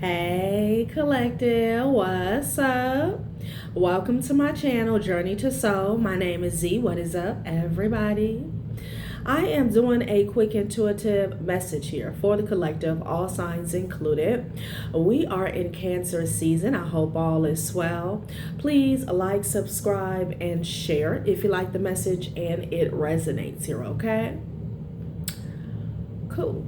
Hey collective, what's up? Welcome to my channel, Journey to Soul. My name is Z. What is up, everybody? I am doing a quick intuitive message here for the collective, all signs included. We are in Cancer season. I hope all is well. Please like, subscribe, and share if you like the message and it resonates here, okay? Cool.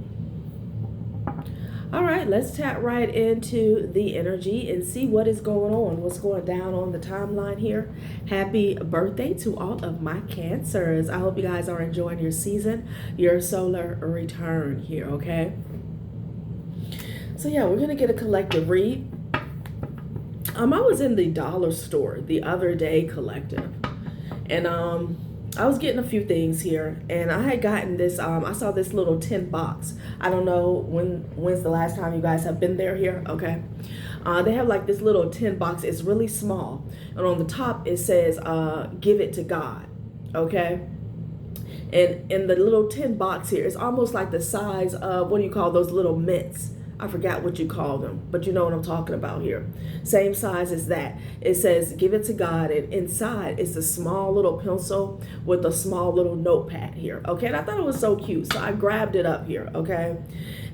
All right, let's tap right into the energy and see what is going on, what's going down on the timeline here. Happy birthday to all of my Cancers. I hope you guys are enjoying your season, your solar return here, okay? So yeah, we're going to get a collective read. I was in the dollar store the other day, collective, and I was getting a few things here, and I had gotten this, I saw this little tin box. I don't know when's the last time you guys have been there here, okay? They have like this little tin box. It's really small, and on the top it says, give it to God, okay? And in the little tin box here, it's almost like the size of, what do you call those little mints? I forgot what you call them, but you know what I'm talking about here. Same size as that. It says, give it to God, and inside it's a small little pencil with a small little notepad here, okay? And I thought it was so cute, so I grabbed it up here, okay?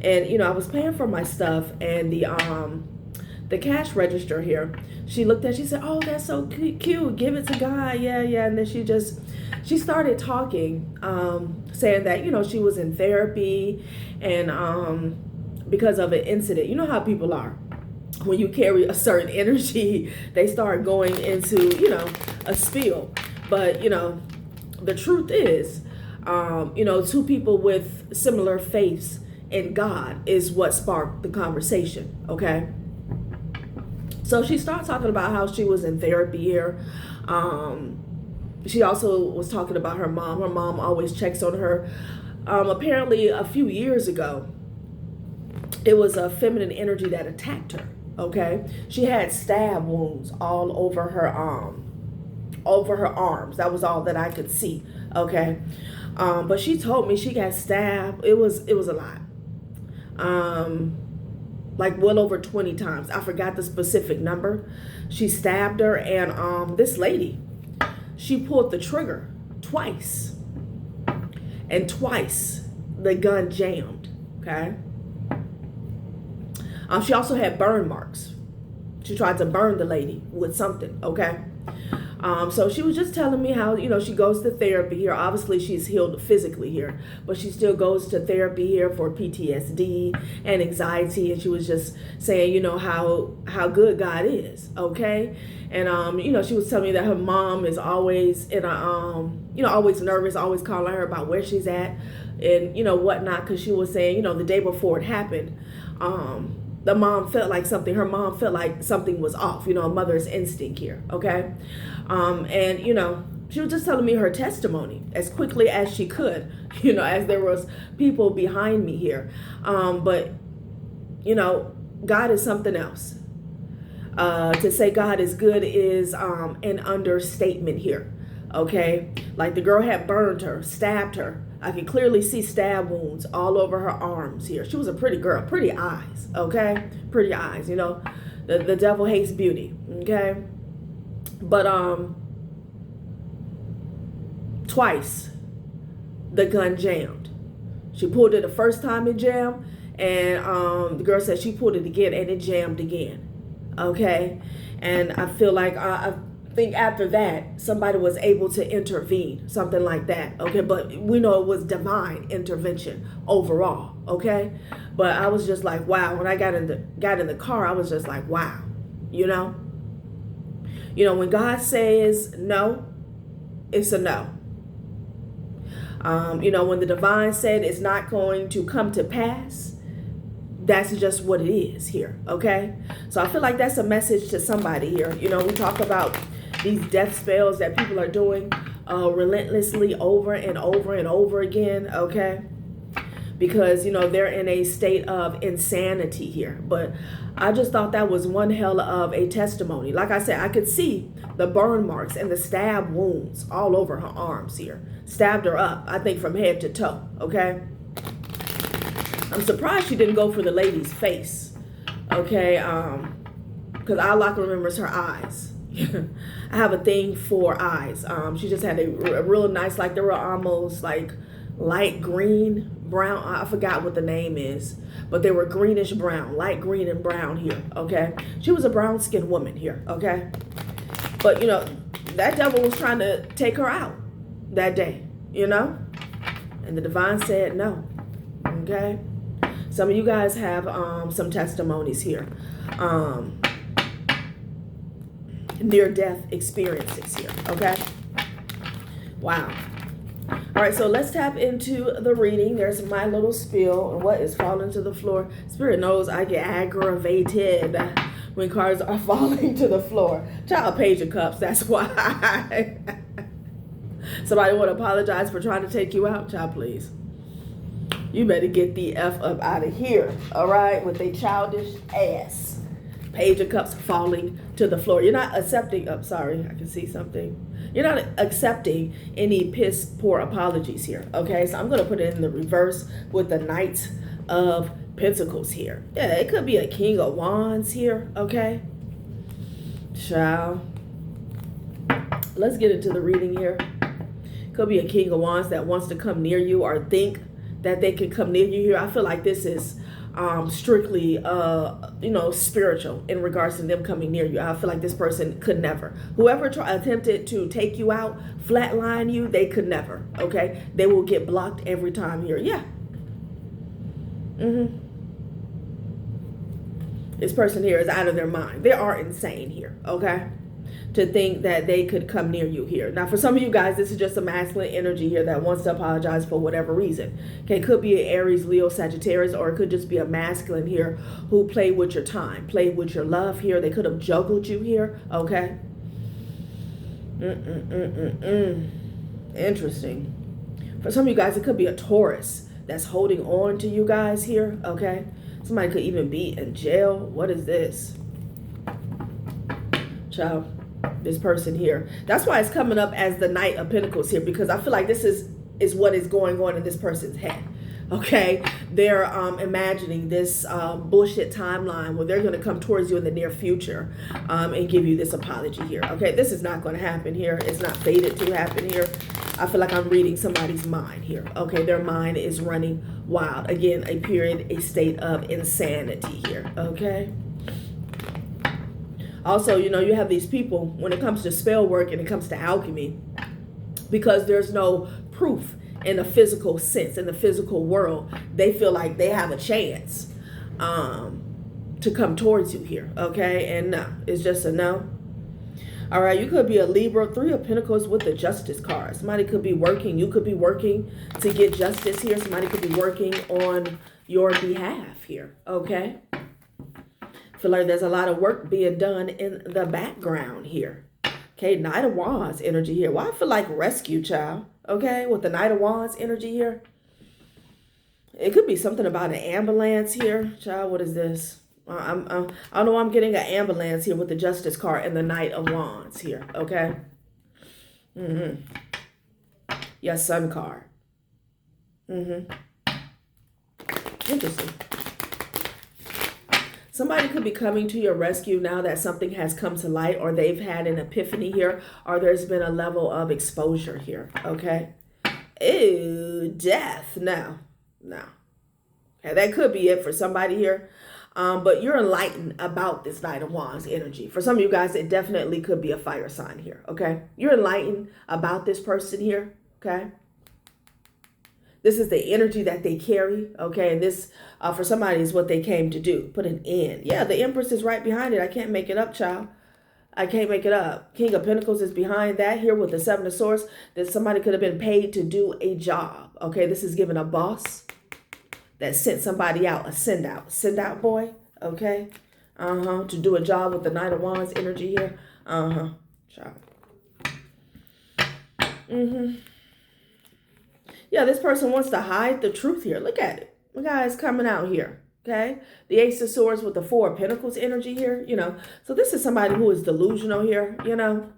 And, you know, I was paying for my stuff, and the cash register here, she looked at, she said, oh, that's so cute, give it to God, yeah, and then she started talking, saying that, you know, she was in therapy, and, because of an incident. You know how people are. When you carry a certain energy, they start going into, you know, a spiel. But, you know, the truth is, you know, two people with similar faiths in God is what sparked the conversation, okay? So she started talking about how she was in therapy here. She also was talking about her mom. Her mom always checks on her. Apparently, a few years ago, it was a feminine energy that attacked her, okay? She had stab wounds all over her arms. That was all that I could see, okay? But she told me she got stabbed. It was a lot. Like well over 20 times. I forgot the specific number. She stabbed her, and this lady, she pulled the trigger twice. And twice the gun jammed, okay? She also had burn marks. She tried to burn the lady with something, okay? So she was just telling me how, you know, she goes to therapy here. Obviously, she's healed physically here, but she still goes to therapy here for PTSD and anxiety. And she was just saying, you know, how good God is, okay? And, you know, she was telling me that her mom is always in a, you know, always nervous, always calling her about where she's at and, you know, whatnot. Because she was saying, you know, the day before it happened, her mom felt like something was off, you know, a mother's instinct here, okay? And, you know, she was just telling me her testimony as quickly as she could, you know, as there was people behind me here. But, you know, God is something else. To say God is good is an understatement here, okay? Like the girl had burned her, stabbed her. I could clearly see stab wounds all over her arms here. She was a pretty girl, pretty eyes, okay? Pretty eyes, you know. The devil hates beauty, okay? But twice the gun jammed. She pulled it the first time it jammed, and the girl said she pulled it again and it jammed again, okay? And I feel like I think after that somebody was able to intervene, something like that, okay? But we know it was divine intervention overall, okay? But I was just like, wow. When I got in the car, I was just like, wow. You know when God says no, it's a no. You know, when the divine said it's not going to come to pass, that's just what it is here, okay? So I feel like that's a message to somebody here. You know, we talk about these death spells that people are doing relentlessly over and over and over again, okay? Because, you know, they're in a state of insanity here. But I just thought that was one hell of a testimony. Like I said, I could see the burn marks and the stab wounds all over her arms here. Stabbed her up, I think, from head to toe, okay? I'm surprised she didn't go for the lady's face. Okay, because all I can remember is her eyes. I have a thing for eyes. She just had a real nice, like they were almost like light green, brown. I forgot what the name is, but they were greenish brown, light green and brown here. Okay, she was a brown skinned woman here. Okay, but you know that devil was trying to take her out that day. You know, and the divine said no. Okay, some of you guys have some testimonies here. Near-death experiences here, okay? Wow. All right, so let's tap into the reading. There's my little spiel and what is falling to the floor. Spirit knows I get aggravated when cards are falling to the floor. Child, Page of Cups, that's why. Somebody want to apologize for trying to take you out? Child, please. You better get the F up out of here, all right, with a childish ass. Page of Cups falling to the floor. You're not accepting, oh, sorry, I can see something. You're not accepting any piss poor apologies here, okay? So I'm going to put it in the reverse with the Knight of Pentacles here. Yeah, it could be a King of Wands here, okay? Child. Let's get into the reading here. Could be a King of Wands that wants to come near you or think that they can come near you here. I feel like this is strictly, you know, spiritual in regards to them coming near you. I feel like this person could never. Whoever attempted to take you out, flatline you, they could never, okay? They will get blocked every time here. Yeah. This person here is out of their mind. They are insane here, okay? To think that they could come near you here. Now, for some of you guys, this is just a masculine energy here that wants to apologize for whatever reason. Okay, it could be an Aries, Leo, Sagittarius, or it could just be a masculine here who played with your time, played with your love here. They could have juggled you here, okay? Interesting. For some of you guys, it could be a Taurus that's holding on to you guys here, okay? Somebody could even be in jail. What is this? Child. This person here. That's why it's coming up as the Knight of Pentacles here, because I feel like this is what is going on in this person's head. Okay, they're imagining this bullshit timeline where they're going to come towards you in the near future and give you this apology here. Okay, this is not going to happen here. It's not fated to happen here. I feel like I'm reading somebody's mind here. Okay, their mind is running wild. Again, a period, a state of insanity here. Okay. Also, you know, you have these people when it comes to spell work and it comes to alchemy, because there's no proof in the physical sense, in the physical world, they feel like they have a chance to come towards you here, okay? And no, it's just a no. All right, you could be a Libra, Three of Pentacles with the Justice card. Somebody could be working, you could be working to get justice here. Somebody could be working on your behalf here, okay? Feel like there's a lot of work being done in the background here. Okay, Knight of Wands energy here. Well, I feel like rescue, child. Okay, with the Knight of Wands energy here. It could be something about an ambulance here. Child, what is this? I don't know why I'm getting an ambulance here with the Justice card and the Knight of Wands here. Okay. Your Sun card. Interesting. Somebody could be coming to your rescue now that something has come to light, or they've had an epiphany here, or there's been a level of exposure here, okay? Ew, death. No. Okay, that could be it for somebody here. But you're enlightened about this Knight of Wands energy. For some of you guys, it definitely could be a fire sign here, okay? You're enlightened about this person here, okay? This is the energy that they carry, okay? And this, for somebody, is what they came to do. Put an end. Yeah, the Empress is right behind it. I can't make it up, child. I can't make it up. King of Pentacles is behind that here with the Seven of Swords. That somebody could have been paid to do a job, okay? This is giving a boss that sent somebody out, a send out boy, okay? To do a job with the Knight of Wands energy here. Child. Yeah, this person wants to hide the truth here. Look at it. Look how it's coming out here, okay? The Ace of Swords with the Four of Pentacles energy here, you know. So this is somebody who is delusional here, you know.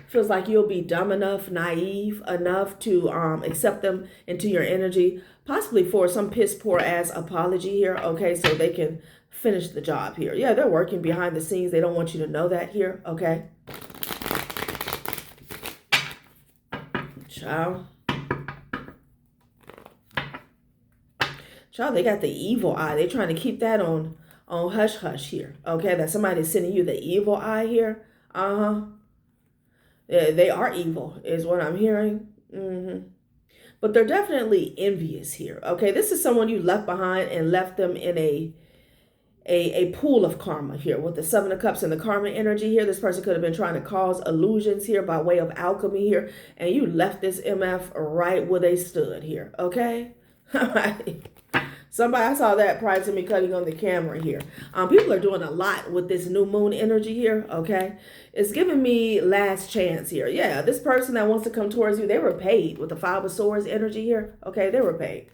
Feels like you'll be dumb enough, naive enough to accept them into your energy, possibly for some piss poor ass apology here, okay, so they can finish the job here. Yeah, they're working behind the scenes. They don't want you to know that here, okay? Child. Child, they got the evil eye. They're trying to keep that on hush hush here, okay? That somebody's sending you the evil eye here. Yeah, they are evil is what I'm hearing. But they're definitely envious here, okay? This is someone you left behind and left them in a pool of karma here with the Seven of Cups and the karma energy here. This person could have been trying to cause illusions here by way of alchemy here, and you left this MF right where they stood here, okay? All right. Somebody, I saw that prior to me cutting on the camera here. People are doing a lot with this new moon energy here, okay? It's giving me last chance here. Yeah, this person that wants to come towards you, they were paid with the Five of Swords energy here, okay? They were paid,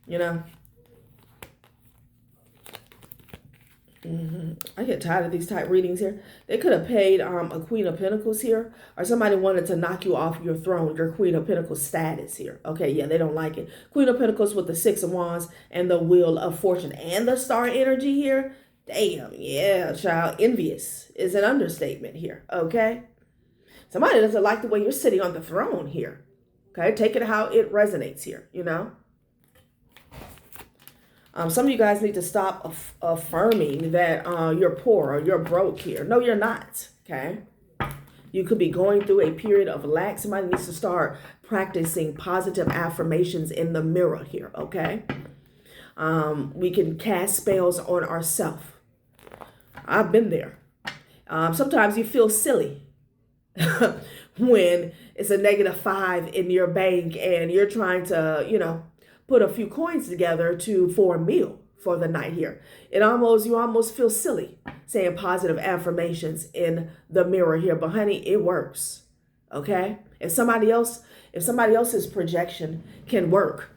you know? I get tired of these type readings here. They could have paid a Queen of Pentacles here, or somebody wanted to knock you off your throne, your Queen of Pentacles status here. Okay, yeah, they don't like it. Queen of Pentacles with the Six of Wands and the Wheel of Fortune and the Star energy here. Damn, yeah, child. Envious is an understatement here, okay? Somebody doesn't like the way you're sitting on the throne here. Okay, take it how it resonates here, you know? Some of you guys need to stop affirming that you're poor or you're broke here. No, you're not, okay? You could be going through a period of lack. Somebody needs to start practicing positive affirmations in the mirror here, okay? We can cast spells on ourselves. I've been there. Sometimes you feel silly when it's a -5 in your bank and you're trying to, you know, put a few coins together for a meal for the night here. You almost feel silly saying positive affirmations in the mirror here, but honey, it works. Okay? If somebody else's projection can work,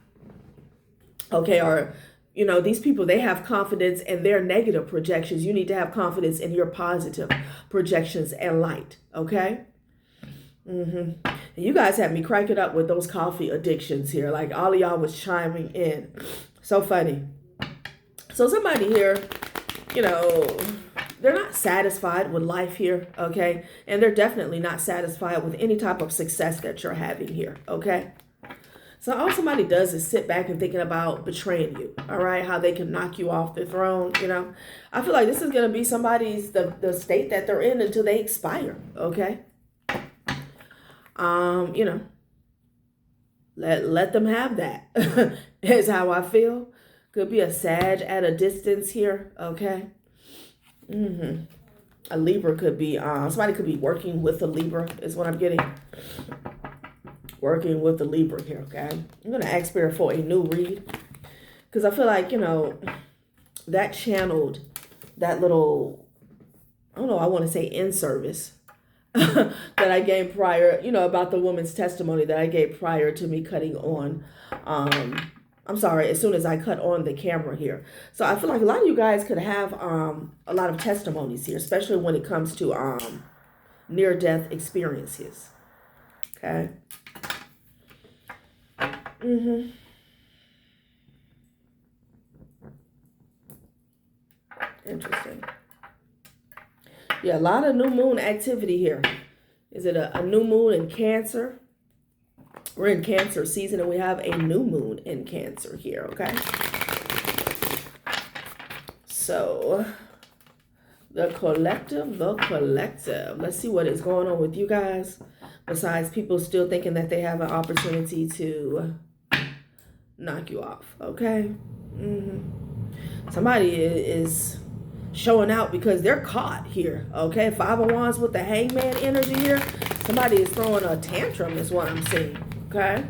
okay, or you know, these people, they have confidence in their negative projections. You need to have confidence in your positive projections and light, okay? And you guys had me cracking up with those coffee addictions here. Like all of y'all was chiming in. So funny. So somebody here, you know, they're not satisfied with life here, okay? And they're definitely not satisfied with any type of success that you're having here, okay? So all somebody does is sit back and thinking about betraying you, all right? How they can knock you off the throne, you know? I feel like this is going to be somebody's, the state that they're in until they expire, okay? You know, let them have that is how I feel. Could be a Sag at a distance here, okay? A Libra could be, somebody could be working with a Libra is what I'm getting. Working with the Libra here, okay? I'm going to ask Spirit for a new read because I feel like, you know, that channeled that little, I don't know, I want to say in service that I gave prior, you know, about the woman's testimony that I gave prior to me cutting on, I'm sorry, as soon as I cut on the camera here. So I feel like a lot of you guys could have a lot of testimonies here, especially when it comes to near-death experiences, okay? Interesting. Yeah, a lot of new moon activity here. Is it a new moon in Cancer? We're in Cancer season and we have a new moon in Cancer here, okay? So, the collective. Let's see what is going on with you guys. Besides people still thinking that they have an opportunity to knock you off, okay? Somebody is showing out because they're caught here, okay? Five of Wands with the Hangman energy here. Somebody is throwing a tantrum is what I'm seeing, okay?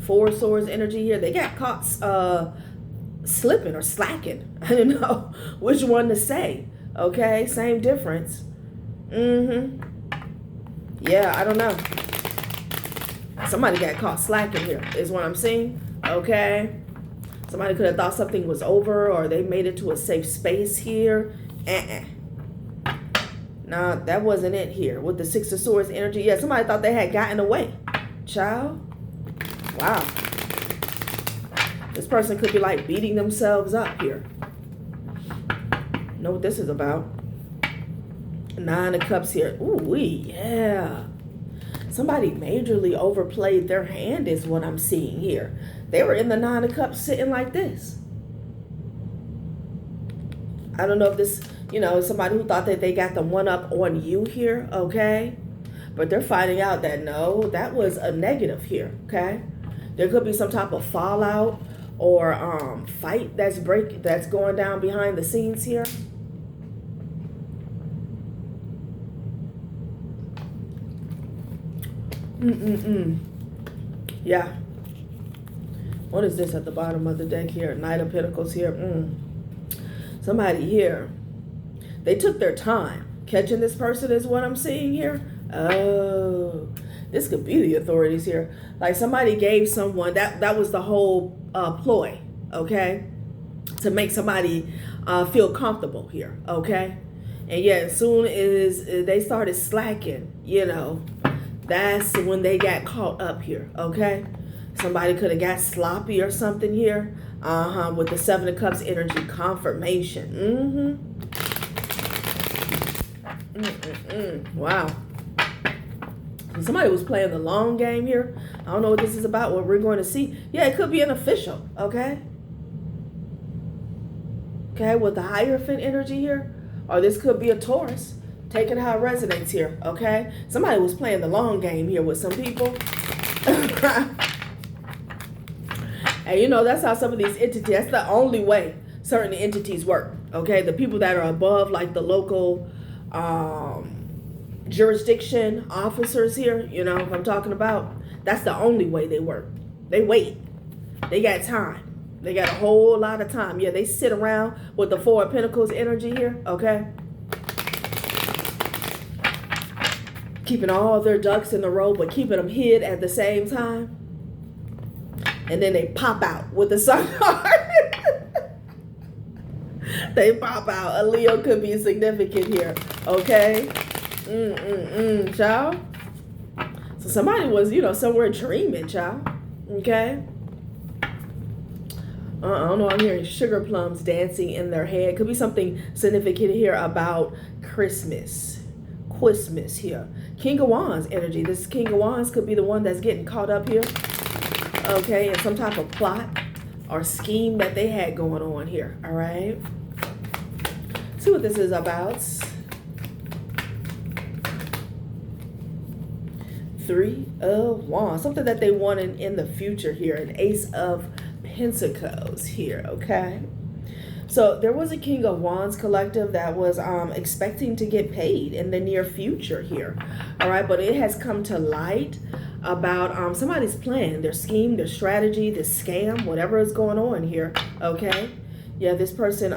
Four of Swords energy here. They got caught slipping or slacking. I don't know which one to say, okay? Same difference. Yeah, I don't know. Somebody got caught slacking here is what I'm seeing. Okay. Somebody could have thought something was over or they made it to a safe space here No, that wasn't it here. With the Six of Swords energy. Yeah, somebody thought they had gotten away. Child. Wow. This person could be like beating themselves up here. Know what this is about. Nine of Cups here. Ooh, yeah. Somebody majorly overplayed their hand is what I'm seeing here. They were in the Nine of Cups sitting like this. I don't know if this, somebody who thought that they got the one up on you here, okay? But they're finding out that no, that was a negative here, okay? There could be some type of fallout or fight that's going down behind the scenes here. Yeah. What is this at the bottom of the deck here? Knight of Pentacles here. Somebody here, they took their time catching this person is what I'm seeing here. Oh, this could be the authorities here. Like somebody gave someone, that was the whole ploy, okay? To make somebody feel comfortable here, okay? And yeah, as soon as they started slacking, that's when they got caught up here, okay? Somebody could have got sloppy or something here. With the Seven of Cups energy, confirmation. Wow. Somebody was playing the long game here. I don't know what this is about, what we're going to see. Yeah, it could be an official, okay? Okay, with the Hierophant energy here. Or this could be a Taurus. Taking how it resonates here, okay? Somebody was playing the long game here with some people. And that's how some of these entities, that's the only way certain entities work, okay? The people that are above, like the local jurisdiction officers here, what I'm talking about, that's the only way they work. They wait. They got time. They got a whole lot of time. Yeah, they sit around with the Four of Pentacles energy here, okay? Keeping all their ducks in a row, but keeping them hid at the same time. And then they pop out with the Sun card. They pop out. A Leo could be significant here. Okay? Child. So somebody was, somewhere dreaming, child. Okay? I don't know. I'm hearing sugar plums dancing in their head. Could be something significant here about Christmas. Christmas here. King of Wands energy. This King of Wands could be the one that's getting caught up here. Okay, and some type of plot or scheme that they had going on here. All right. See what this is about. Three of Wands. Something that they wanted in the future here. An Ace of Pentacles here. Okay. So there was a King of Wands collective that was expecting to get paid in the near future here. All right. But it has come to light about somebody's plan, their scheme, their strategy, this scam, whatever is going on here, okay? Yeah, this person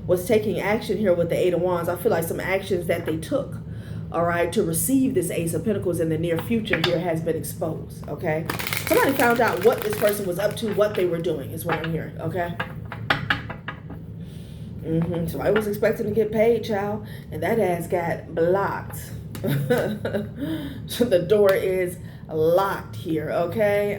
was taking action here with the Eight of Wands. I feel like some actions that they took, all right, to receive this Ace of Pentacles in the near future here has been exposed, okay? Somebody found out what this person was up to, what they were doing is what I'm hearing, okay? Somebody was expecting to get paid, child, and that ass got blocked. So the door is locked here, okay?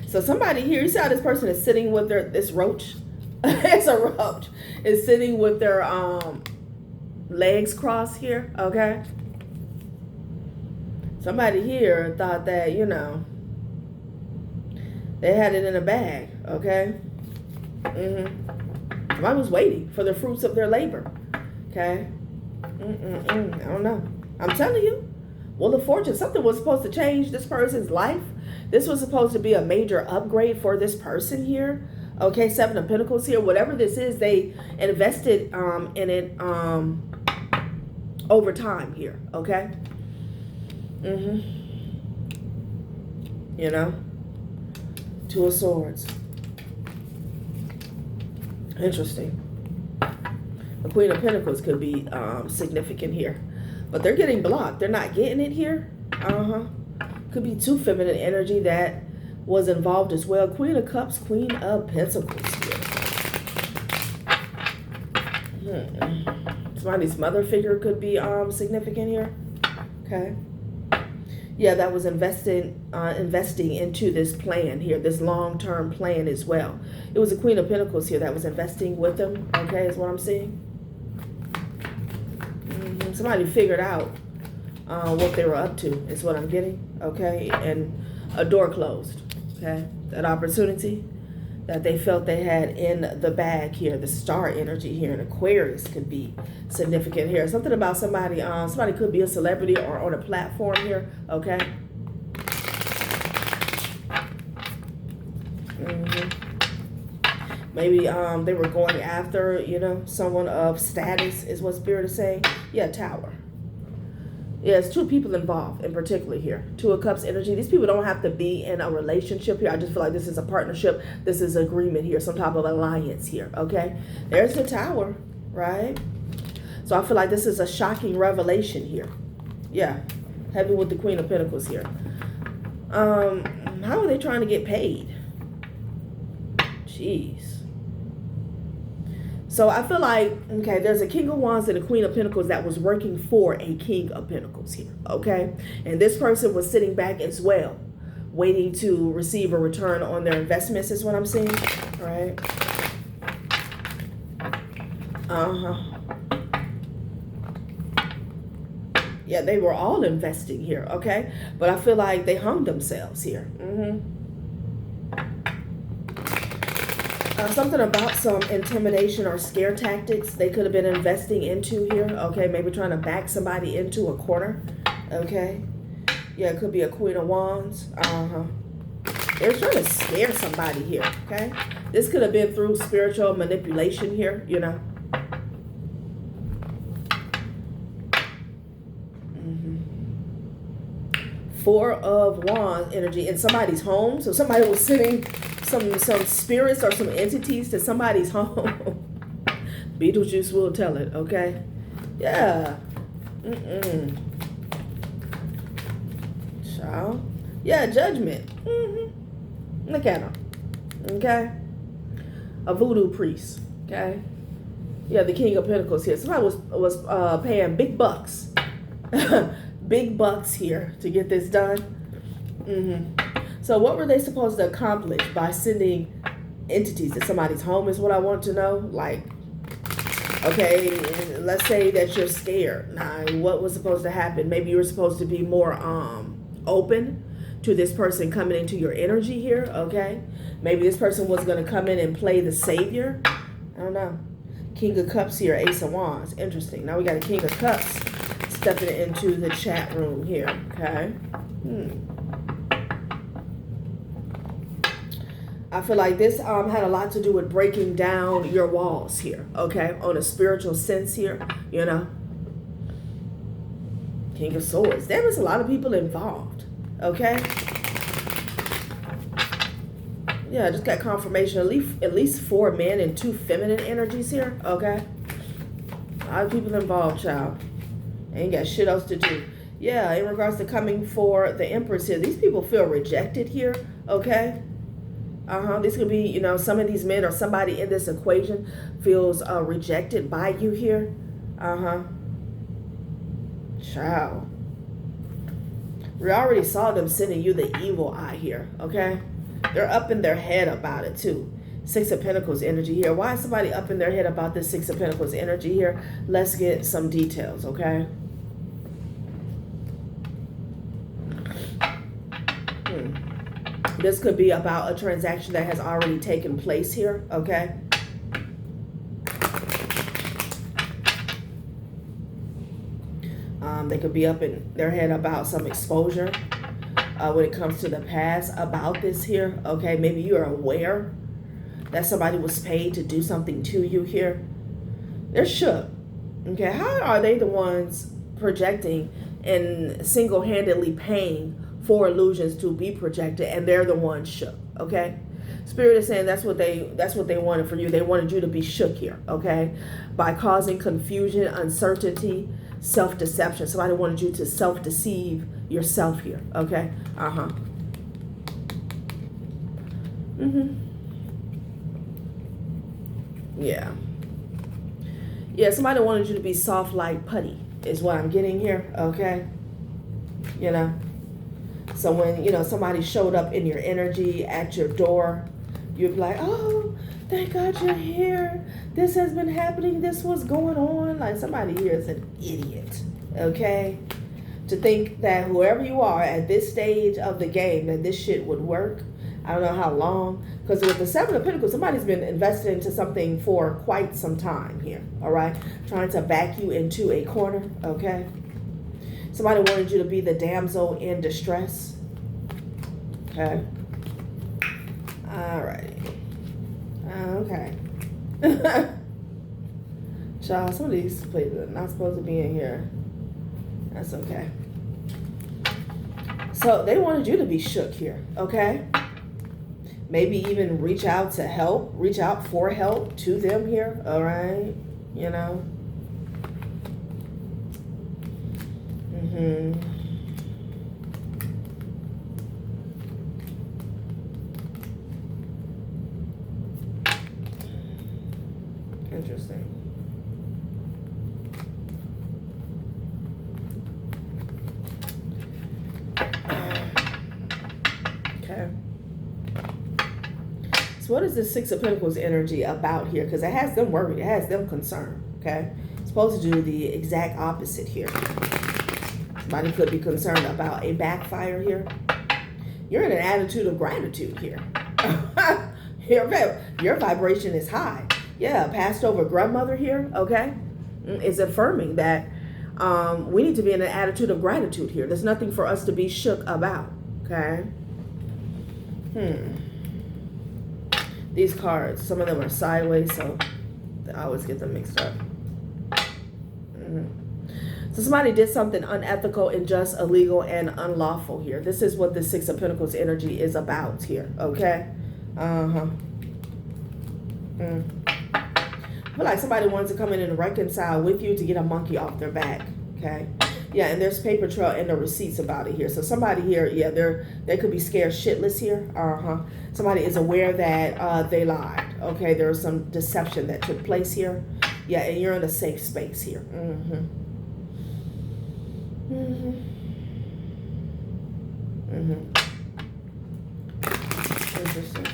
So somebody here, you see how this person is sitting with this roach? It's a roach. Is sitting with their legs crossed here, okay? Somebody here thought that, they had it in a bag, okay? Somebody was waiting for the fruits of their labor, okay? I don't know. I'm telling you. Well, the fortune, something was supposed to change this person's life. This was supposed to be a major upgrade for this person here. Okay, Seven of Pentacles here. Whatever this is, they invested in it over time here. Okay. Two of Swords. Interesting. The Queen of Pentacles could be significant here. But they're getting blocked. They're not getting it here. Could be too feminine energy that was involved as well. Queen of Cups, Queen of Pentacles here. Somebody's mother figure could be significant here. Okay. Yeah, that was investing into this plan here, this long-term plan as well. It was the Queen of Pentacles here that was investing with them. Okay, is what I'm seeing. Somebody figured out what they were up to, is what I'm getting. Okay, and a door closed. Okay, that opportunity that they felt they had in the bag here, the star energy here, and Aquarius could be significant here. Something about somebody, somebody could be a celebrity or on a platform here, okay? Maybe they were going after, you know, someone of status is what Spirit is saying. Yeah, Tower. Yeah, it's two people involved in particular here. Two of Cups energy. These people don't have to be in a relationship here. I just feel like this is a partnership. This is agreement here. Some type of alliance here. Okay. There's the Tower, right? So I feel like this is a shocking revelation here. Yeah. Heavy with the Queen of Pentacles here. How are they trying to get paid? Jeez. So I feel like, okay, there's a King of Wands and a Queen of Pentacles that was working for a King of Pentacles here, okay? And this person was sitting back as well, waiting to receive a return on their investments is what I'm seeing, right? Yeah, they were all investing here, okay? But I feel like they hung themselves here. Something about some intimidation or scare tactics they could have been investing into here. Okay, maybe trying to back somebody into a corner. Okay. Yeah, it could be a Queen of Wands. They're trying to scare somebody here. Okay. This could have been through spiritual manipulation here, you know. Four of Wands energy in somebody's home. So somebody was sitting some spirits or some entities to somebody's home. Beetlejuice will tell it, okay? Yeah. Child. Yeah, Judgment. Look at him. Okay? A voodoo priest. Okay? Yeah, the King of Pentacles here. Somebody was paying big bucks. Big bucks here to get this done. So what were they supposed to accomplish by sending entities to somebody's home is what I want to know. Like, okay, let's say that you're scared. Now, what was supposed to happen? Maybe you were supposed to be more open to this person coming into your energy here, okay? Maybe this person was going to come in and play the savior. I don't know. King of Cups here, Ace of Wands. Interesting. Now we got a King of Cups stepping into the chat room here, okay? I feel like this had a lot to do with breaking down your walls here, okay? On a spiritual sense here, you know? King of Swords. There was a lot of people involved, okay? Yeah, I just got confirmation. At least 4 men and 2 feminine energies here, okay? A lot of people involved, child. Ain't got shit else to do. Yeah, in regards to coming for the Empress here, these people feel rejected here, okay? This could be, you know, some of these men or somebody in this equation feels rejected by you here. Child. We already saw them sending you the evil eye here, okay? They're up in their head about it too. 6 of Pentacles energy here. Why is somebody up in their head about this 6 of Pentacles energy here? Let's get some details, okay? This could be about a transaction that has already taken place here, okay? They could be up in their head about some exposure when it comes to the past about this here, okay? Maybe you're aware that somebody was paid to do something to you here. They're shook, okay? How are they the ones projecting and single-handedly paying for illusions to be projected, and they're the ones shook, okay? Spirit is saying that's what they wanted for you. They wanted you to be shook here, okay? By causing confusion, uncertainty, self-deception. Somebody wanted you to self-deceive yourself here, okay? Yeah. Yeah, somebody wanted you to be soft like putty is what I'm getting here, okay? You know? So when, you know, somebody showed up in your energy at your door, you'd be like, oh, thank God you're here. This has been happening. This was going on. Like, somebody here is an idiot, okay? To think that whoever you are at this stage of the game, that this shit would work. I don't know how long. Because with the Seven of Pentacles, somebody's been invested into something for quite some time here, all right? Trying to back you into a corner, okay? Somebody wanted you to be the damsel in distress, okay? All right. Okay. Child, some of these places are not supposed to be in here. That's okay. So they wanted you to be shook here, okay? Maybe even reach out to help, reach out for help to them here, all right? You know? Interesting. Okay. So what is the Six of Pentacles energy about here? Because it has them worried. It has them concerned. Okay. It's supposed to do the exact opposite here. Somebody could be concerned about a backfire here. You're in an attitude of gratitude here. Your vibration is high. Yeah, passed over grandmother here, okay, is affirming that we need to be in an attitude of gratitude here. There's nothing for us to be shook about, okay? These cards, some of them are sideways, so I always get them mixed up. So somebody did something unethical, unjust, illegal, and unlawful here. This is what the Six of Pentacles energy is about here, okay? I feel like somebody wants to come in and reconcile with you to get a monkey off their back, okay? Yeah, and there's paper trail and the receipts about it here. So somebody here, yeah, they could be scared shitless here. Somebody is aware that they lied, okay? There was some deception that took place here. Yeah, and you're in a safe space here. Interesting.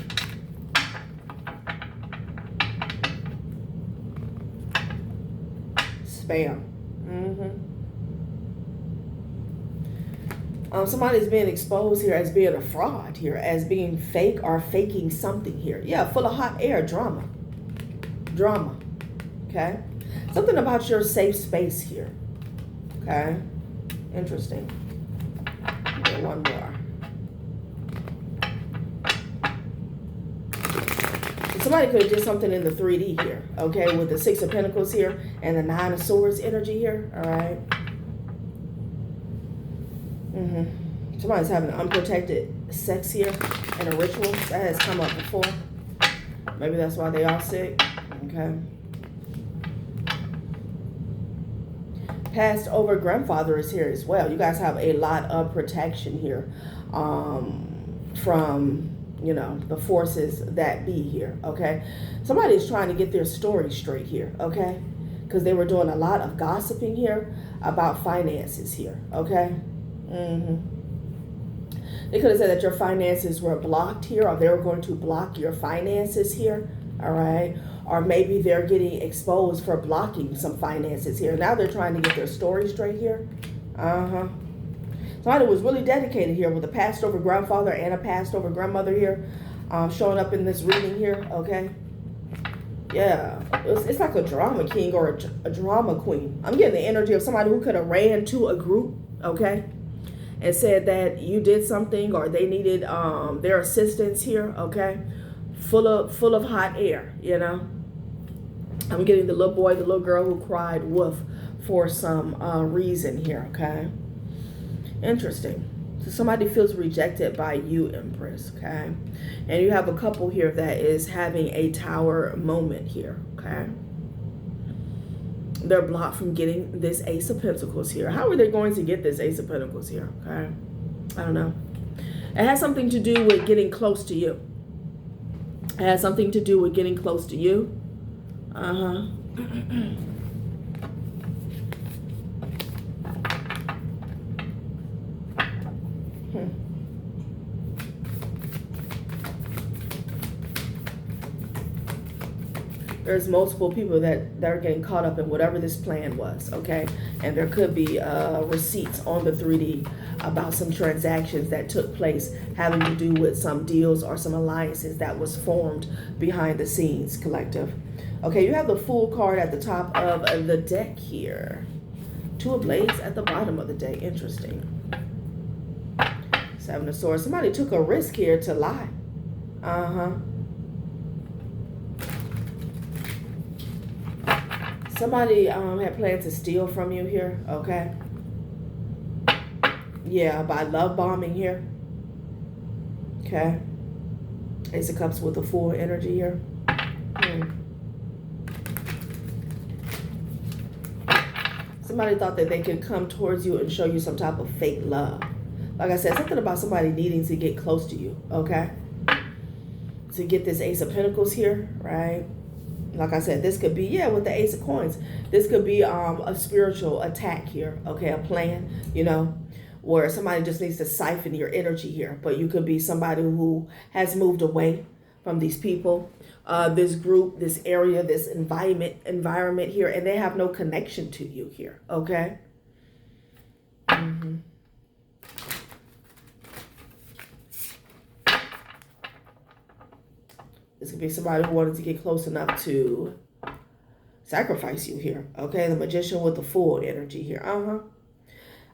Spam. Somebody's being exposed here as being a fraud here, as being fake or faking something here. Yeah, full of hot air, drama. Okay? Something about your safe space here. Okay? Interesting. Okay, one more. Somebody could have did something in the 3D here, okay, with the Six of Pentacles here and the Nine of Swords energy here, all right? Somebody's having unprotected sex here in a ritual. That has come up before. Maybe that's why they all sick, okay? Passed over grandfather is here as well. You guys have a lot of protection here from, you know, the forces that be here, okay? Somebody is trying to get their story straight here, okay? Because they were doing a lot of gossiping here about finances here, okay? They could have said that your finances were blocked here, or they were going to block your finances here, all right? Or maybe they're getting exposed for blocking some finances here. Now they're trying to get their story straight here. Somebody was really dedicated here with a passed over grandfather and a passed over grandmother here showing up in this reading here, okay? Yeah, it's like a drama king or a drama queen. I'm getting the energy of somebody who could have ran to a group, okay? And said that you did something or they needed their assistance here, okay? Full of hot air, you know? I'm getting the little boy, the little girl who cried woof for some reason here, okay? Interesting. So somebody feels rejected by you, Empress, okay? And you have a couple here that is having a tower moment here, okay? They're blocked from getting this Ace of Pentacles here. How are they going to get this Ace of Pentacles here, okay? I don't know. It has something to do with getting close to you. It has something to do with getting close to you. There's multiple people that are getting caught up in whatever this plan was, okay? And there could be receipts on the 3D about some transactions that took place having to do with some deals or some alliances that was formed behind the scenes, collective. Okay, you have the Fool card at the top of the deck here. Two of Blades at the bottom of the deck. Interesting. Seven of Swords. Somebody took a risk here to lie. Somebody had planned to steal from you here, okay? Yeah, by love bombing here. Okay. Ace of Cups with the Fool energy here. Somebody thought that they could come towards you and show you some type of fake love. Like I said, something about somebody needing to get close to you, okay? To get this Ace of Pentacles here, right? Like I said, this could be, yeah, with the Ace of Coins. This could be a spiritual attack here, okay? A plan, you know, where somebody just needs to siphon your energy here. But you could be somebody who has moved away from these people, this group, this area, this environment here, and they have no connection to you here, okay? This could be somebody who wanted to get close enough to sacrifice you here, okay? The Magician with the Fool energy here,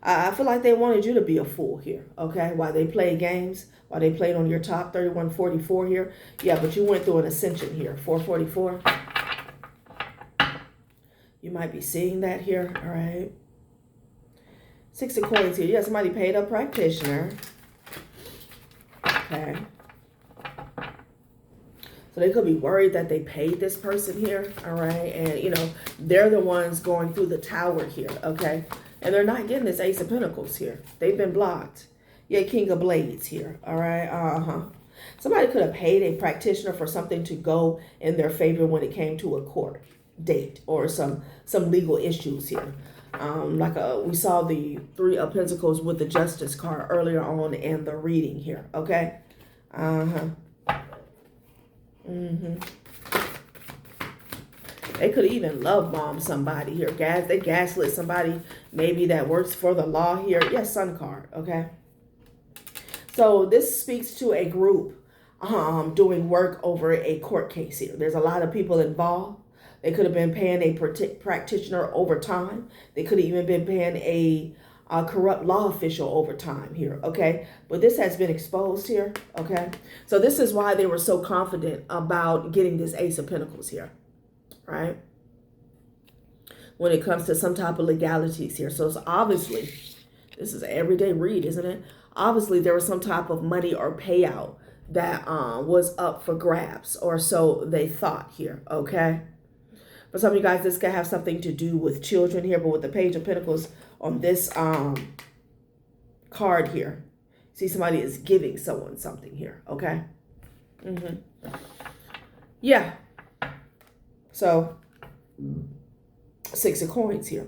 I feel like they wanted you to be a fool here, okay? While they played games, while they played on your top 3144 here. Yeah, but you went through an ascension here, 444. You might be seeing that here, all right? Six of Coins here. Yeah, somebody paid a practitioner. Okay. So they could be worried that they paid this person here, all right? And, you know, they're the ones going through the tower here, okay? And they're not getting this Ace of Pentacles here. They've been blocked. Yeah, King of Blades here, all right? Somebody could have paid a practitioner for something to go in their favor when it came to a court date or some legal issues here. We saw the Three of Pentacles with the Justice card earlier on in the reading here, okay? They could even love bomb somebody here. They gaslit somebody maybe that works for the law here. Yes, Sun card, okay? So this speaks to a group doing work over a court case here. There's a lot of people involved. They could have been paying a practitioner overtime. They could have even been paying a corrupt law official overtime here, okay? But this has been exposed here, okay? So this is why they were so confident about getting this Ace of Pentacles here, right? When it comes to some type of legalities here. So it's obviously, this is an everyday read, isn't it? Obviously, there was some type of money or payout that was up for grabs, or so they thought here, okay? For some of you guys, this could have something to do with children here, but with the Page of Pentacles on this card here, see somebody is giving someone something here, okay? Yeah. So, Six of Coins here.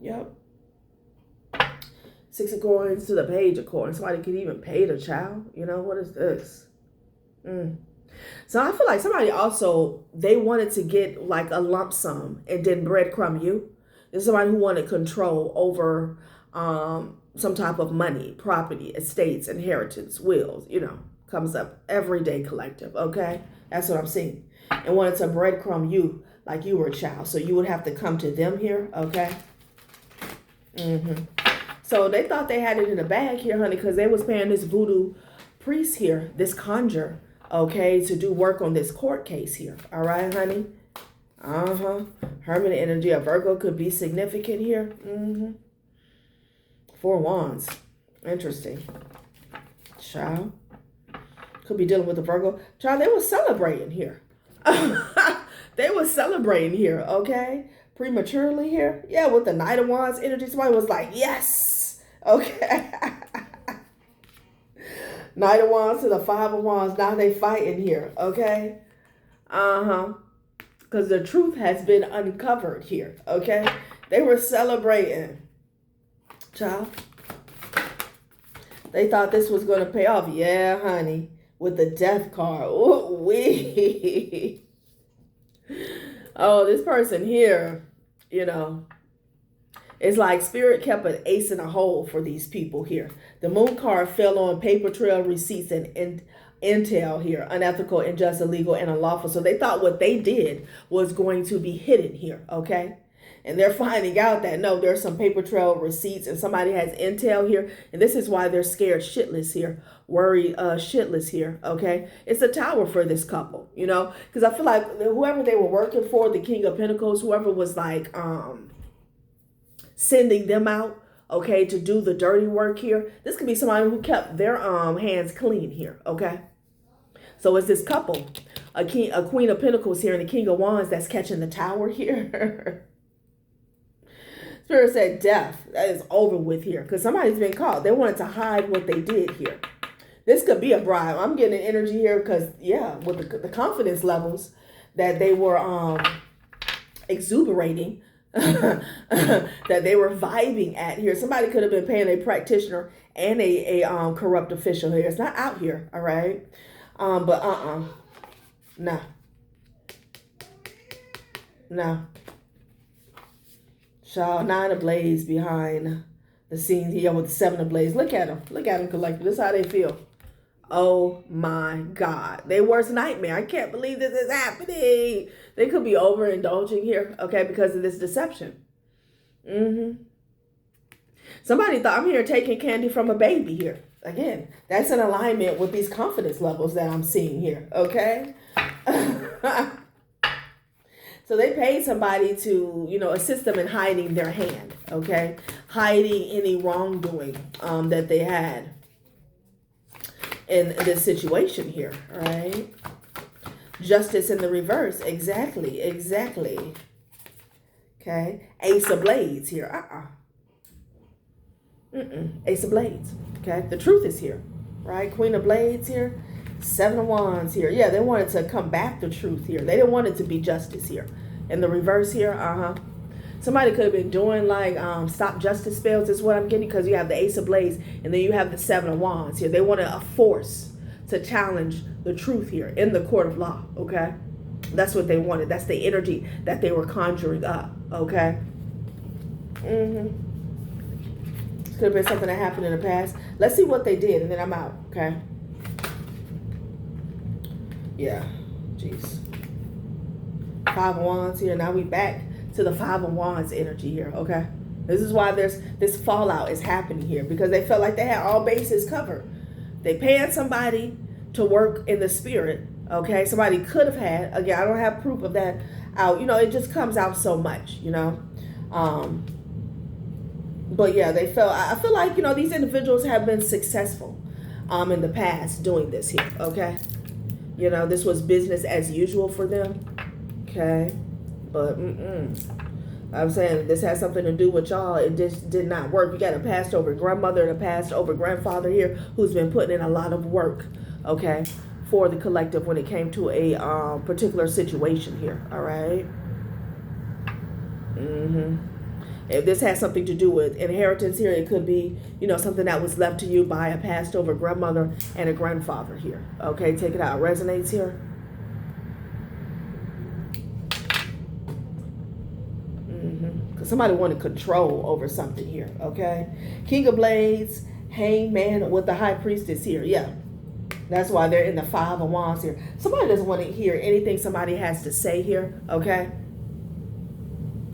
Yep. Six of Coins to the Page of Coins. Somebody could even pay the child. You know, what is this? So I feel like somebody also, they wanted to get like a lump sum and then breadcrumb you. There's somebody who wanted control over some type of money, property, estates, inheritance, wills, you know, comes up every day, collective, okay? That's what I'm seeing. And wanted to breadcrumb you like you were a child. So you would have to come to them here, okay? So they thought they had it in the bag here, honey, because they was paying this voodoo priest here, this conjure, okay, to do work on this court case here. All right, honey? Hermit energy of Virgo could be significant here. Four Wands. Interesting. Child. Could be dealing with the Virgo. Child, they were celebrating here. They were celebrating here, okay? Prematurely here. Yeah, with the Knight of Wands energy. Somebody was like, yes. Okay. Knight of Wands to the Five of Wands. Now they fighting here, okay? Because the truth has been uncovered here, okay? They were celebrating. Child. They thought this was going to pay off. Yeah, honey. With the Death card. Ooh-wee. Oh, this person here, you know, it's like spirit kept an ace in a hole for these people here. The moon card fell on paper trail receipts and intel here, unethical, unjust, illegal, and unlawful. So they thought what they did was going to be hidden here, okay? And they're finding out that no, there's some paper trail receipts and somebody has intel here. And this is why they're scared shitless here, worried shitless here, okay? It's a tower for this couple, you know? Because I feel like whoever they were working for, the King of Pentacles, whoever was like sending them out, okay, to do the dirty work here. This could be somebody who kept their hands clean here, okay? So it's this couple, a Queen of Pentacles here and a King of Wands that's catching the tower here. Spirit said death. That is over with here because somebody's been caught. They wanted to hide what they did here. This could be a bribe. I'm getting energy here because, yeah, with the confidence levels that they were exuberating, that they were vibing at here. Somebody could have been paying a practitioner and a corrupt official here. It's not out here, all right? But no. No. Child, 9 ablaze behind the scenes here with the 7 ablaze. Look at them. Look at them collective. This is how they feel. Oh my God. Their worst nightmare. I can't believe this is happening. They could be overindulging here, okay, because of this deception. Somebody thought I'm here taking candy from a baby here. Again, that's in alignment with these confidence levels that I'm seeing here, okay? So they paid somebody to, you know, assist them in hiding their hand, okay? Hiding any wrongdoing that they had in this situation here, all right? Justice in the reverse. Exactly, exactly. Okay? Ace of Blades here. Ace of Blades. Okay? The truth is here, right? Queen of Blades here. 7 of Wands here. Yeah, they wanted to combat the truth here. They didn't want it to be justice here. In the reverse here, somebody could have been doing like stop justice spells is what I'm getting, because you have the Ace of Blades and then you have the 7 of Wands here. They wanted a force to challenge the truth here in the court of law, okay? That's what they wanted. That's the energy that they were conjuring up, okay? This could have been something that happened in the past. Let's see what they did and then I'm out, okay? Yeah, jeez. 5 of Wands here. Now we back to the 5 of Wands energy here, okay? This is why there's this fallout is happening here, because they felt like they had all bases covered. They paid somebody to work in the spirit, okay? Somebody could have had, again, I don't have proof of that out. You know, it just comes out so much, you know? But yeah, they felt, I feel like, you know, these individuals have been successful in the past doing this here, okay? You know, this was business as usual for them, okay? But, I'm saying this has something to do with y'all. It just did not work. You got a passed over grandmother and a passed over grandfather here who's been putting in a lot of work, okay, for the collective when it came to a particular situation here, all right? If this has something to do with inheritance here, it could be, you know, something that was left to you by a passed over grandmother and a grandfather here, okay? Take it out. Resonates here. Because somebody wanted control over something here, okay? King of Blades, Hangman with the High Priestess here. Yeah, that's why they're in the 5 of Wands here. Somebody doesn't want to hear anything somebody has to say here, okay?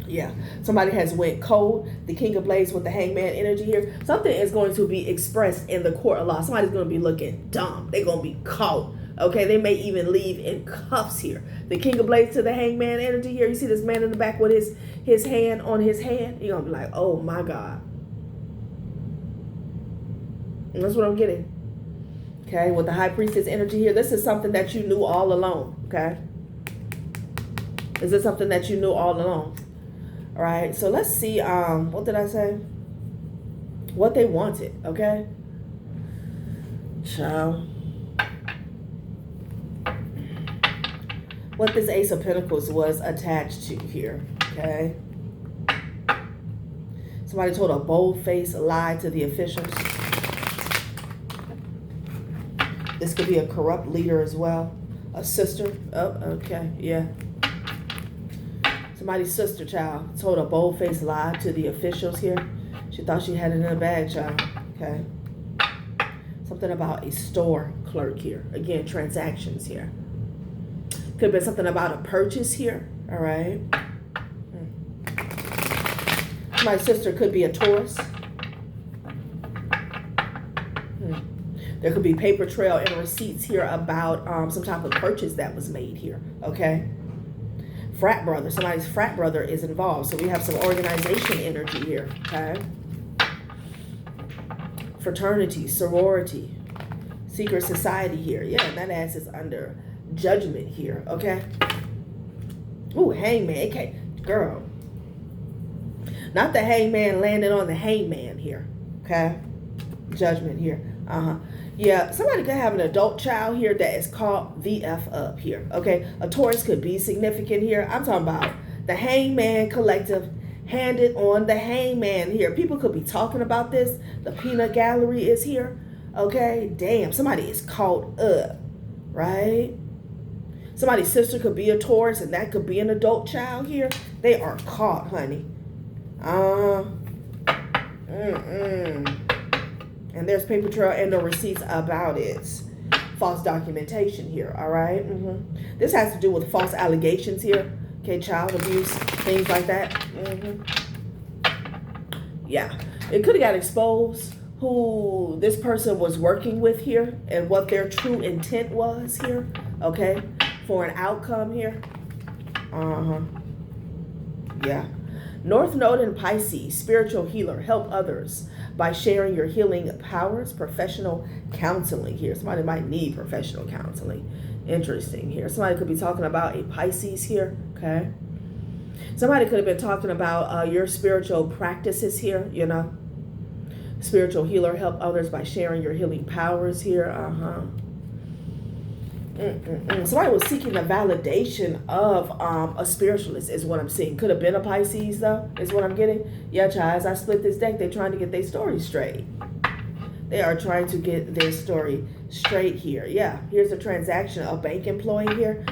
Yeah, somebody has went cold. The King of Blades with the Hangman energy here. Something is going to be expressed in the court of law. Somebody's going to be looking dumb. They're going to be caught. Okay, they may even leave in cuffs here. The King of Blades to the Hangman energy here. You see this man in the back with his hand on his hand? You're going to be like, oh my God. And that's what I'm getting. Okay, with the High Priestess energy here. This is something that you knew all along. Okay. Is this something that you knew all along? All right, so let's see. What did I say? What they wanted, okay? Child. What this Ace of Pentacles was attached to here, okay? Somebody told a bold-faced lie to the officials. This could be a corrupt leader as well. A sister. Oh, okay, yeah. Somebody's sister, child, told a bold-faced lie to the officials here. She thought she had it in a bag, child. Okay. Something about a store clerk here. Again, transactions here. Could have been something about a purchase here. All right. My sister could be a Taurus. There could be paper trail and receipts here about some type of purchase that was made here. Okay. Frat brother. Somebody's frat brother is involved. So we have some organization energy here. Okay. Fraternity, sorority, secret society here. Yeah, and that ass is under judgment here. Okay. Ooh, hangman. Okay, girl. Not the hangman landing on the hangman here. Okay. Judgment here. Yeah, somebody could have an adult child here that is caught the F up here. Okay. A Taurus could be significant here. I'm talking about the hangman collective handed on the hangman here. People could be talking about this. The peanut gallery is here. Okay. Damn, somebody is caught up. Right? Somebody's sister could be a Taurus and that could be an adult child here. They are caught, honey. And there's paper trail and no receipts about it. False documentation here, all right? This has to do with false allegations here. Okay, child abuse, things like that. Yeah, it could have got exposed who this person was working with here and what their true intent was here, okay, for an outcome here. Yeah. North Node in Pisces, spiritual healer, help others by sharing your healing powers, professional counseling here. Somebody might need professional counseling. Interesting here. Somebody could be talking about a Pisces here, okay? Somebody could have been talking about your spiritual practices here, you know. Spiritual healer, help others by sharing your healing powers here, Somebody was seeking the validation of a spiritualist is what I'm seeing. Could have been a Pisces though, is what I'm getting. Yeah, child, as I split this deck, they're trying to get their story straight. They are trying to get their story straight here. Yeah, here's a transaction, a bank employee here.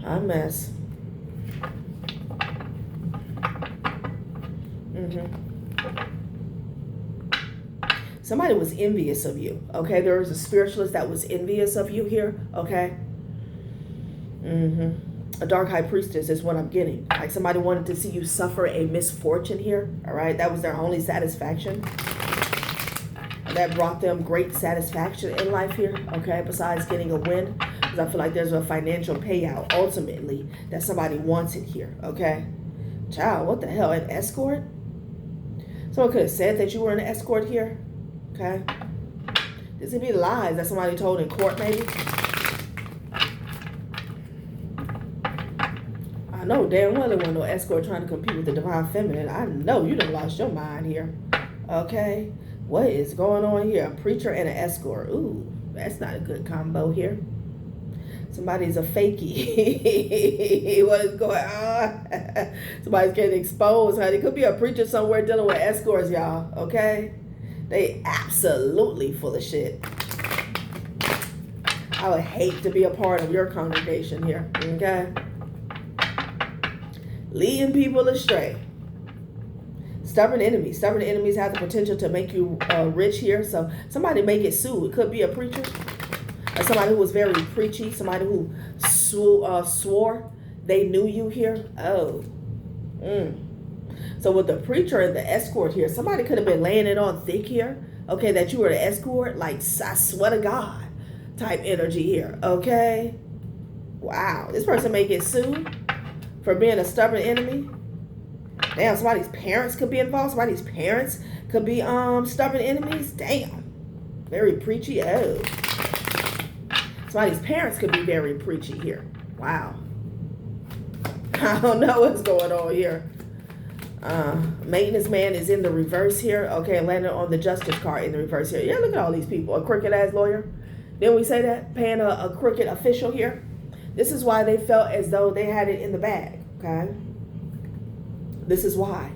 A mess. Somebody was envious of you, okay? There was a spiritualist that was envious of you here, okay? A dark high priestess is what I'm getting. Like somebody wanted to see you suffer a misfortune here, all right? That was their only satisfaction. That brought them great satisfaction in life here, okay? Besides getting a win, because I feel like there's a financial payout ultimately that somebody wanted here, okay? Child, what the hell, an escort? Someone could have said that you were an escort here. Okay. This could be lies that somebody told in court, maybe. I know damn well there wasn't no escort trying to compete with the divine feminine. I know you done lost your mind here. Okay. What is going on here? A preacher and an escort. Ooh, that's not a good combo here. Somebody's a fakey. What is going on? Somebody's getting exposed, honey. It could be a preacher somewhere dealing with escorts, y'all. Okay. They absolutely full of shit. I would hate to be a part of your congregation here, okay? Leading people astray. Stubborn enemies. Stubborn enemies have the potential to make you rich here. So somebody may get sued. It could be a preacher. Or somebody who was very preachy. Somebody who swore they knew you here. Oh. So with the preacher and the escort here, somebody could have been laying it on thick here. Okay, that you were the escort. Like, I swear to God type energy here. Okay. Wow. This person may get sued for being a stubborn enemy. Damn, somebody's parents could be involved. Somebody's parents could be stubborn enemies. Damn. Very preachy. Oh. Somebody's parents could be very preachy here. Wow. I don't know what's going on here. Maintenance man is in the reverse here. Okay, landed on the justice card in the reverse here. Yeah, look at all these people. A crooked ass lawyer. Didn't we say that? Paying a crooked official here. This is why they felt as though they had it in the bag. Okay. This is why.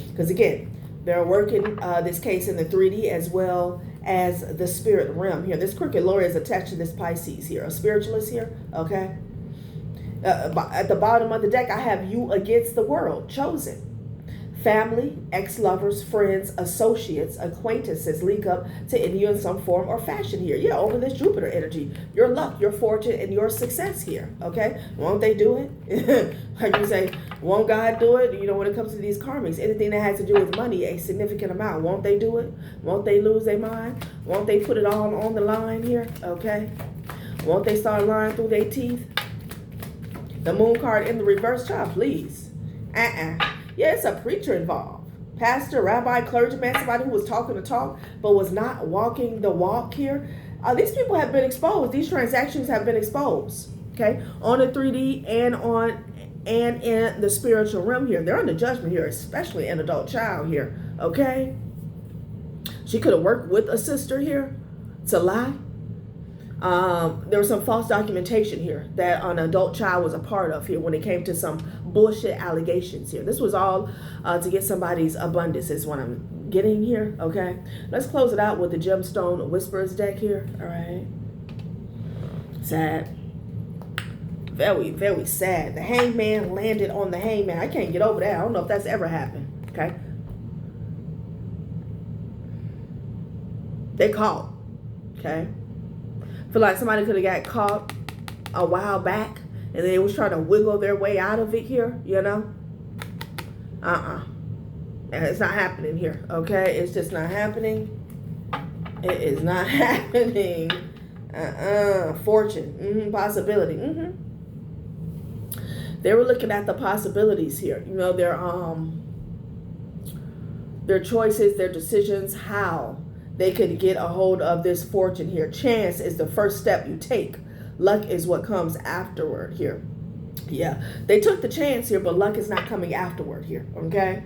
Because again, they're working this case in the 3D as well as the spirit realm here. This crooked lawyer is attached to this Pisces here, a spiritualist here, okay? At the bottom of the deck, I have you against the world, chosen. Family, ex-lovers, friends, associates, acquaintances link up to end you in some form or fashion here. Yeah, over this Jupiter energy. Your luck, your fortune, and your success here, okay? Won't they do it? Like you say, won't God do it? You know, when it comes to these karmics, anything that has to do with money, a significant amount, won't they do it? Won't they lose their mind? Won't they put it all on the line here, okay? Won't they start lying through their teeth? The moon card in the reverse, child, please. Yeah, it's a preacher involved. Pastor, rabbi, clergyman, somebody who was talking the talk but was not walking the walk here. These people have been exposed. These transactions have been exposed. Okay, on the 3D and in the spiritual realm here. They're under judgment here, especially an adult child here. Okay, she could have worked with a sister here to lie. There was some false documentation here that an adult child was a part of here when it came to some bullshit allegations here. This was all to get somebody's abundance is what I'm getting here, okay? Let's close it out with the Gemstone Whisperers deck here, all right? Sad. Very, very sad. The hangman landed on the hangman. I can't get over that. I don't know if that's ever happened, okay? They caught, okay? Feel like somebody could have got caught a while back and they was trying to wiggle their way out of it here, you know? It's not happening here, okay? It's just not happening. It is not happening. Fortune, possibility. They were looking at the possibilities here. You know, their choices, their decisions, how they could get a hold of this fortune here. Chance is the first step you take. Luck is what comes afterward here. Yeah, they took the chance here, but luck is not coming afterward here, okay?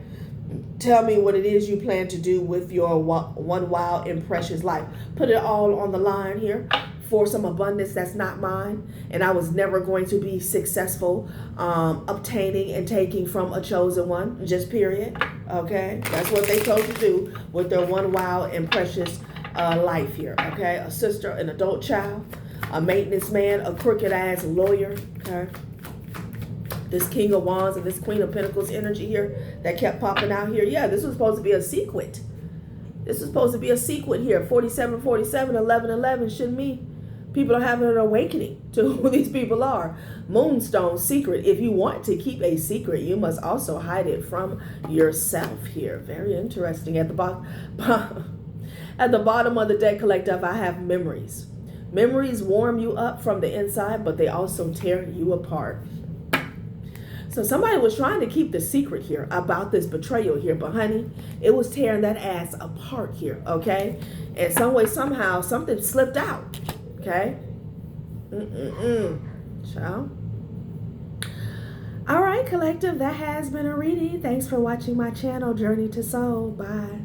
Tell me what it is you plan to do with your one wild and precious life. Put it all on the line here for some abundance that's not mine. And I was never going to be successful obtaining and taking from a chosen one, just period. Okay, that's what they chose to do with their one wild and precious life here. Okay, a sister, an adult child, a maintenance man, a crooked ass lawyer. Okay, this King of Wands and this Queen of Pentacles energy here that kept popping out here. Yeah, this was supposed to be a sequence. This is supposed to be a sequence here. 47, 47, 11, 11. Shouldn't me? People are having an awakening to who these people are. Moonstone secret. If you want to keep a secret, you must also hide it from yourself here. Very interesting. At the bottom of the deck collective, I have memories. Memories warm you up from the inside, but they also tear you apart. So somebody was trying to keep the secret here about this betrayal here, but honey, it was tearing that ass apart here, okay? And some way, somehow, something slipped out. Okay? Ciao. All right, collective, that has been a reading. Thanks for watching my channel, Journey to Soul. Bye.